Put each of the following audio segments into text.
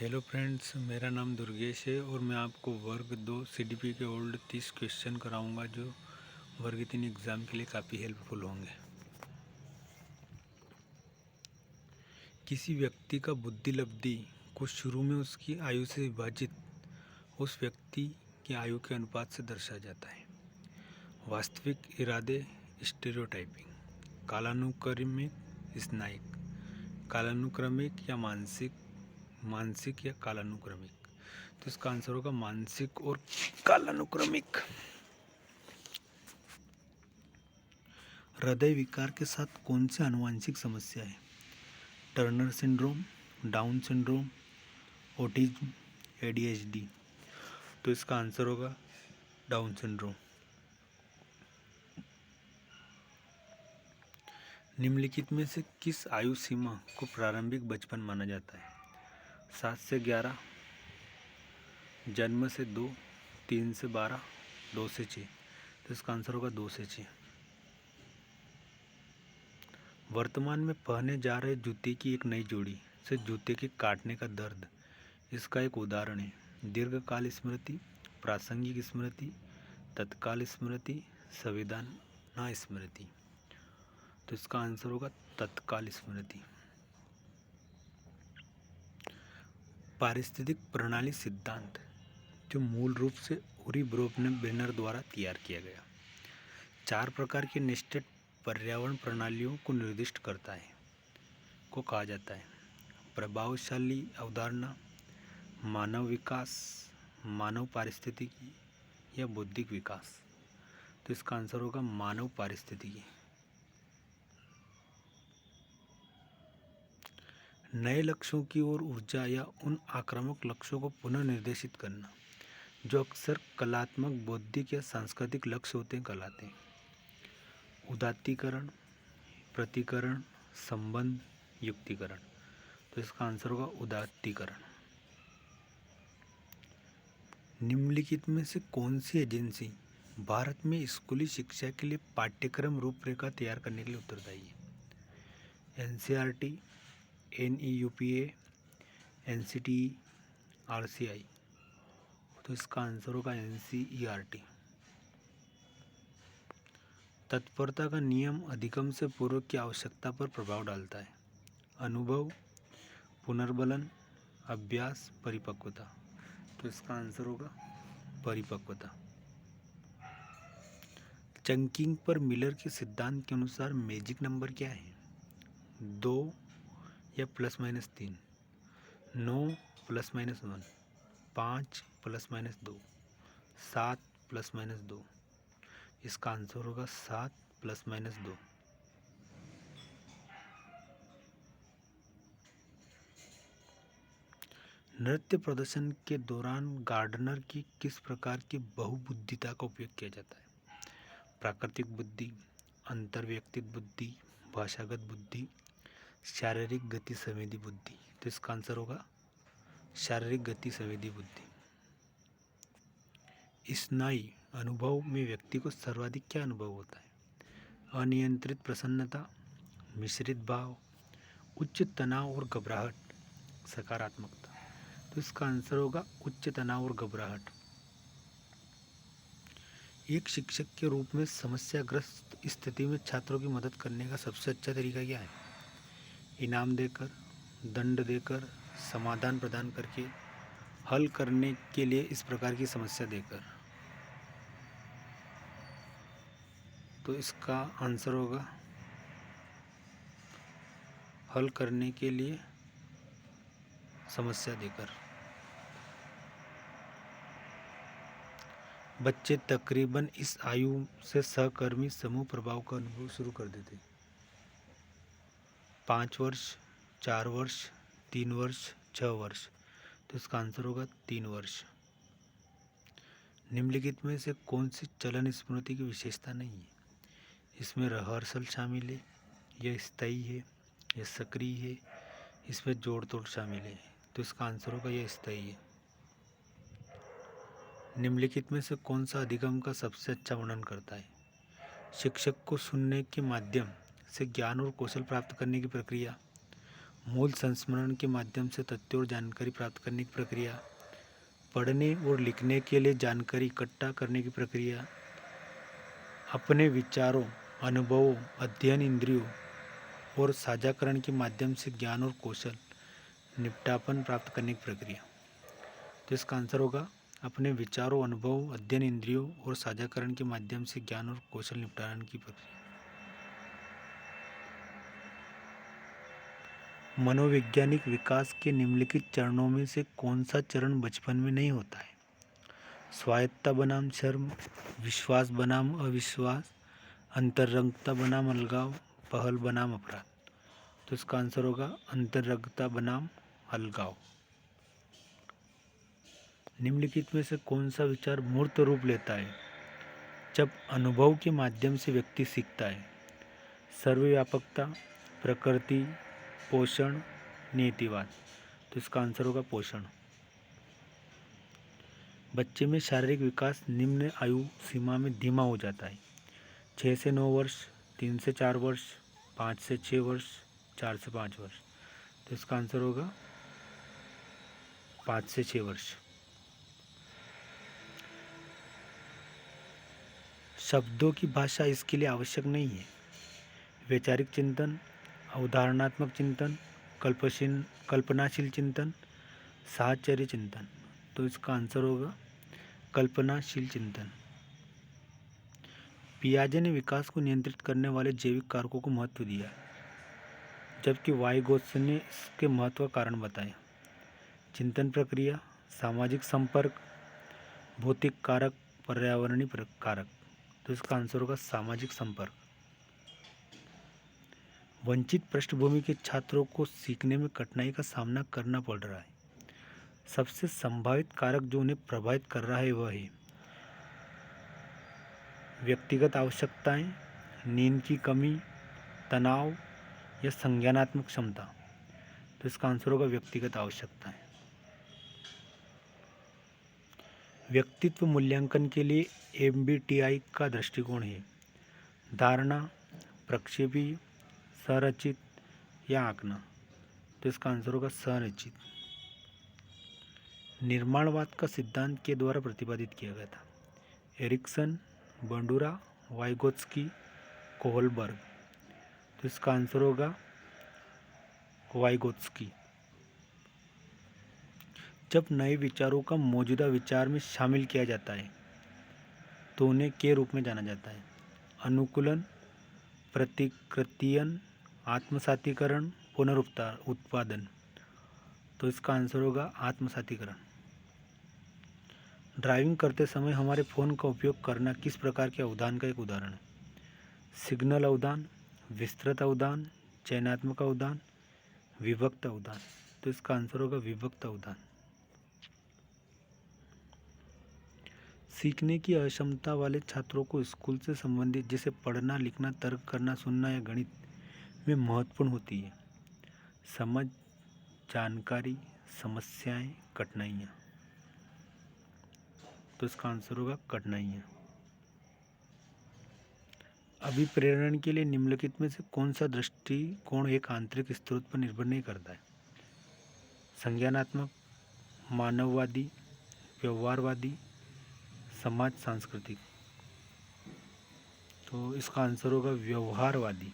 Hello friends, मेरा नाम दुर्गेश है और मैं आपको वर्ग 2 सीडीपी के ओल्ड 30 क्वेश्चन कराऊंगा जो वर्ग 3 एग्ज़ाम के लिए काफ़ी हेल्पफुल होंगे। किसी व्यक्ति का बुद्धि लब्धि को शुरू में उसकी आयु से विभाजित उस व्यक्ति की आयु के अनुपात से दर्शाया जाता है। वास्तविक इरादे स्टेरियोटाइपिंग, कालानुक्रमिक स्नायिक, कालानुक्रमिक या मानसिक, मानसिक या कालानुक्रमिक। तो इसका आंसर होगा मानसिक और कालानुक्रमिक। हृदय विकार के साथ कौन सी आनुवंशिक समस्या है? Turner syndrome, down syndrome, autism, ADHD. तो इसका आंसर होगा डाउन सिंड्रोम। निम्नलिखित में से किस आयु सीमा को प्रारंभिक बचपन माना जाता है? 7 से 11, जन्म से 2, 3 से 12, 2 से 6। तो इसका आंसर होगा 2 से 6। वर्तमान में पहने जा रहे जूते की एक नई जोड़ी से जूते के काटने का दर्द इसका एक उदाहरण है। दीर्घकाल स्मृति, प्रासंगिक स्मृति, तत्काल स्मृति, संवेदना स्मृति। तो इसका आंसर होगा तत्काल स्मृति। पारिस्थितिक प्रणाली सिद्धांत जो मूल रूप से उरी ब्रेनर द्वारा तैयार किया गया 4 प्रकार की नेस्टेड पर्यावरण प्रणालियों को निर्दिष्ट करता है को कहा जाता है। प्रभावशाली अवधारणा, मानव विकास, मानव पारिस्थितिकी या बौद्धिक विकास। तो इसका आंसर होगा मानव पारिस्थितिकी। नए लक्ष्यों की ओर ऊर्जा या उन आक्रामक लक्ष्यों को पुनः निर्देशित करना जो अक्सर कलात्मक, बौद्धिक या सांस्कृतिक लक्ष्य होते हैं कहलाते हैं। उदात्तीकरण, प्रतिकरण, संबंध, युक्तिकरण। तो इसका आंसर होगा उदात्तीकरण। निम्नलिखित में से कौन सी एजेंसी भारत में स्कूली शिक्षा के लिए पाठ्यक्रम रूपरेखा तैयार करने के लिए उत्तरदायी है? NCERT, NEUPA, NCTE, RCI. तो इसका आंसर होगा एनसीईआरटी। तत्परता का नियम अधिगम से पूर्व की आवश्यकता पर प्रभाव डालता है? अनुभव, पुनर्बलन, अभ्यास, परिपक्वता। तो इसका आंसर होगा परिपक्वता। चंकिंग पर मिलर के सिद्धांत के अनुसार मैजिक नंबर क्या है? 2 या ±3, 9 ±1, 5 ±2, 7 ±2। इसका आंसर होगा 7 ±2। नृत्य प्रदर्शन के दौरान गार्डनर की किस प्रकार की बहुबुद्धिता का उपयोग किया जाता है? प्राकृतिक बुद्धि, अंतर्व्यक्तिक बुद्धि, भाषागत बुद्धि, शारीरिक गति संवेदी बुद्धि। तो इसका आंसर होगा शारीरिक गति संवेदी बुद्धि। स्नायु अनुभव में व्यक्ति को सर्वाधिक क्या अनुभव होता है? अनियंत्रित प्रसन्नता, मिश्रित भाव, उच्च तनाव और घबराहट, सकारात्मकता। तो इसका आंसर होगा उच्च तनाव और घबराहट। एक शिक्षक के रूप में समस्याग्रस्त स्थिति में छात्रों की मदद करने का सबसे अच्छा तरीका क्या है? इनाम देकर, दंड देकर, समाधान प्रदान करके, हल करने के लिए इस प्रकार की समस्या देकर। तो इसका आंसर होगा हल करने के लिए समस्या देकर। बच्चे तकरीबन इस आयु से सहकर्मी समूह प्रभाव का अनुभव शुरू कर देते हैं? 5 वर्ष, 4 वर्ष, 3 वर्ष, 6 वर्ष। तो इसका आंसर होगा 3 वर्ष। निम्नलिखित में से कौन सी चलन स्मृति की विशेषता नहीं है? इसमें रिहर्सल शामिल है, यह स्थायी है, यह सक्रिय है, इसमें जोड़ तोड़ शामिल है। तो इसका आंसर होगा यह स्थायी है। निम्नलिखित में से कौन सा अधिगम का सबसे अच्छा वर्णन करता है? शिक्षक को सुनने के माध्यम से ज्ञान और कौशल प्राप्त करने की प्रक्रिया, मूल संस्मरण के माध्यम से तथ्यों और जानकारी प्राप्त करने की प्रक्रिया, पढ़ने और लिखने के लिए जानकारी इकट्ठा करने की प्रक्रिया, अपने विचारों, अनुभवों, अध्ययन इंद्रियों और साझाकरण के माध्यम से ज्ञान और कौशल निपटापन प्राप्त करने की प्रक्रिया। तो इसका आंसर होगा अपने विचारों, अनुभव, अध्ययन इंद्रियों और साझाकरण के माध्यम से ज्ञान और कौशल निपटान की प्रक्रिया। मनोवैज्ञानिक विकास के निम्नलिखित चरणों में से कौन सा चरण बचपन में नहीं होता है? स्वायत्तता बनाम शर्म, विश्वास बनाम अविश्वास, अंतरंगता बनाम अलगाव, पहल बनाम अपराध। तो इसका आंसर होगा अंतरंगता बनाम अलगाव। निम्नलिखित में से कौन सा विचार मूर्त रूप लेता है जब अनुभव के माध्यम से व्यक्ति सीखता है? सर्वव्यापकता, प्रकृति, पोषण, नियतिवाद। तो इसका आंसर होगा पोषण। बच्चे में शारीरिक विकास निम्न आयु सीमा में धीमा हो जाता है: 6 से 9 वर्ष, 3 से 4 वर्ष, 5 से 6 वर्ष, 4 से 5 वर्ष। तो इसका आंसर होगा 5 से 6 वर्ष। शब्दों की भाषा इसके लिए आवश्यक नहीं है: वैचारिक चिंतन, अवधारणात्मक चिंतन, कल्पनाशील चिंतन, साहचर्य चिंतन। तो इसका आंसर होगा कल्पनाशील चिंतन। पियाजे ने विकास को नियंत्रित करने वाले जैविक कारकों को महत्व दिया, जबकि वाइगोत्स्की ने इसके महत्व का कारण बताया: चिंतन प्रक्रिया, सामाजिक संपर्क, भौतिक कारक, पर्यावरणीय कारक। तो इसका आंसर होगा सामाजिक संपर्क। वंचित पृष्ठभूमि के छात्रों को सीखने में कठिनाई का सामना करना पड़ रहा है। सबसे संभावित कारक जो उन्हें प्रभावित कर रहा है वह है व्यक्तिगत आवश्यकताएं, नींद की कमी, तनाव या संज्ञानात्मक क्षमता। तो इसका आंसर होगा व्यक्तिगत आवश्यकताएं। व्यक्तित्व मूल्यांकन के लिए MBTI का दृष्टिकोण है: धारणा, प्रक्षेपी, संरचित या आंकना। तो इसका आंसर होगा संरचित। निर्माणवाद का सिद्धांत के द्वारा प्रतिपादित किया गया था: एरिक्सन, बंडूरा, वाइगोत्स्की, कोहलबर्ग। तो इसका आंसर होगा वाइगोत्स्की। जब नए विचारों का मौजूदा विचार में शामिल किया जाता है तो उन्हें के रूप में जाना जाता है: अनुकूलन, प्रतिकृतियन, आत्मसातीकरण, पुनरुत्पादन। तो इसका आंसर होगा आत्मसातीकरण। ड्राइविंग करते समय हमारे फ़ोन का उपयोग करना किस प्रकार के अवधान का एक उदाहरण है? सिग्नल अवधान, विस्तृत अवधान, चयनात्मक अवधान, विभक्त अवधान। तो इसका आंसर होगा विभक्त अवधान। सीखने की अक्षमता वाले छात्रों को स्कूल से संबंधित जैसे पढ़ना, लिखना, तर्क करना, सुनना या गणित में महत्वपूर्ण होती है: समझ, जानकारी, समस्याएं, कठिनाइयाँ। तो इसका आंसर होगा कठिनाइयाँ। अभिप्रेरण के लिए निम्नलिखित में से कौन सा दृष्टिकोण एक आंतरिक स्रोत पर निर्भर नहीं करता है? संज्ञानात्मक, मानववादी, व्यवहारवादी, समाज सांस्कृतिक। तो इसका आंसर होगा व्यवहारवादी।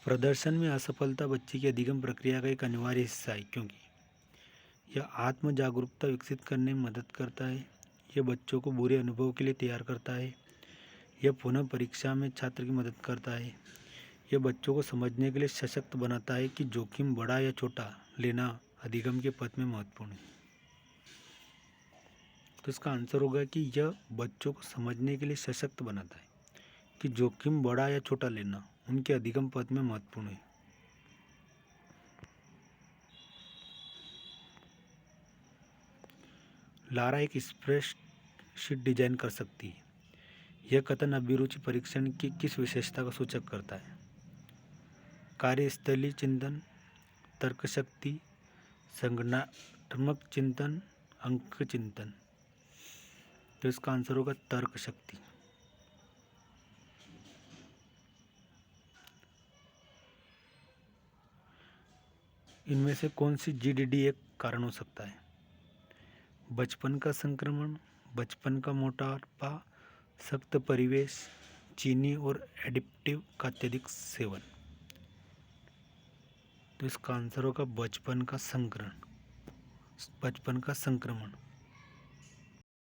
प्रदर्शन में असफलता बच्चे की अधिगम प्रक्रिया का एक अनिवार्य हिस्सा है क्योंकि यह आत्म जागरूकता विकसित करने में मदद करता है, यह बच्चों को बुरे अनुभव के लिए तैयार करता है, यह पुनः परीक्षा में छात्र की मदद करता है, यह बच्चों को समझने के लिए सशक्त बनाता है कि जोखिम बड़ा या छोटा लेना अधिगम के पथ में महत्वपूर्ण है। तो इसका आंसर होगा कि यह बच्चों को समझने के लिए सशक्त बनाता है कि जोखिम बड़ा या छोटा लेना उनके अधिगम पथ में महत्वपूर्ण है। लारा एक स्प्रेडशीट डिजाइन कर सकती है। यह कथन अभिरुचि परीक्षण की किस विशेषता का सूचक करता है? कार्यस्थलीय चिंतन, तर्कशक्ति, संगठनात्मक चिंतन, अंक चिंतन। तो इसका आंसर होगा तर्कशक्ति। इनमें से कौन सी जीडीडी एक कारण हो सकता है? बचपन का संक्रमण, बचपन का मोटापा, सख्त परिवेश, चीनी और एडिक्टिव का अत्यधिक सेवन। तो इसका आंसर होगा बचपन का संक्रमण।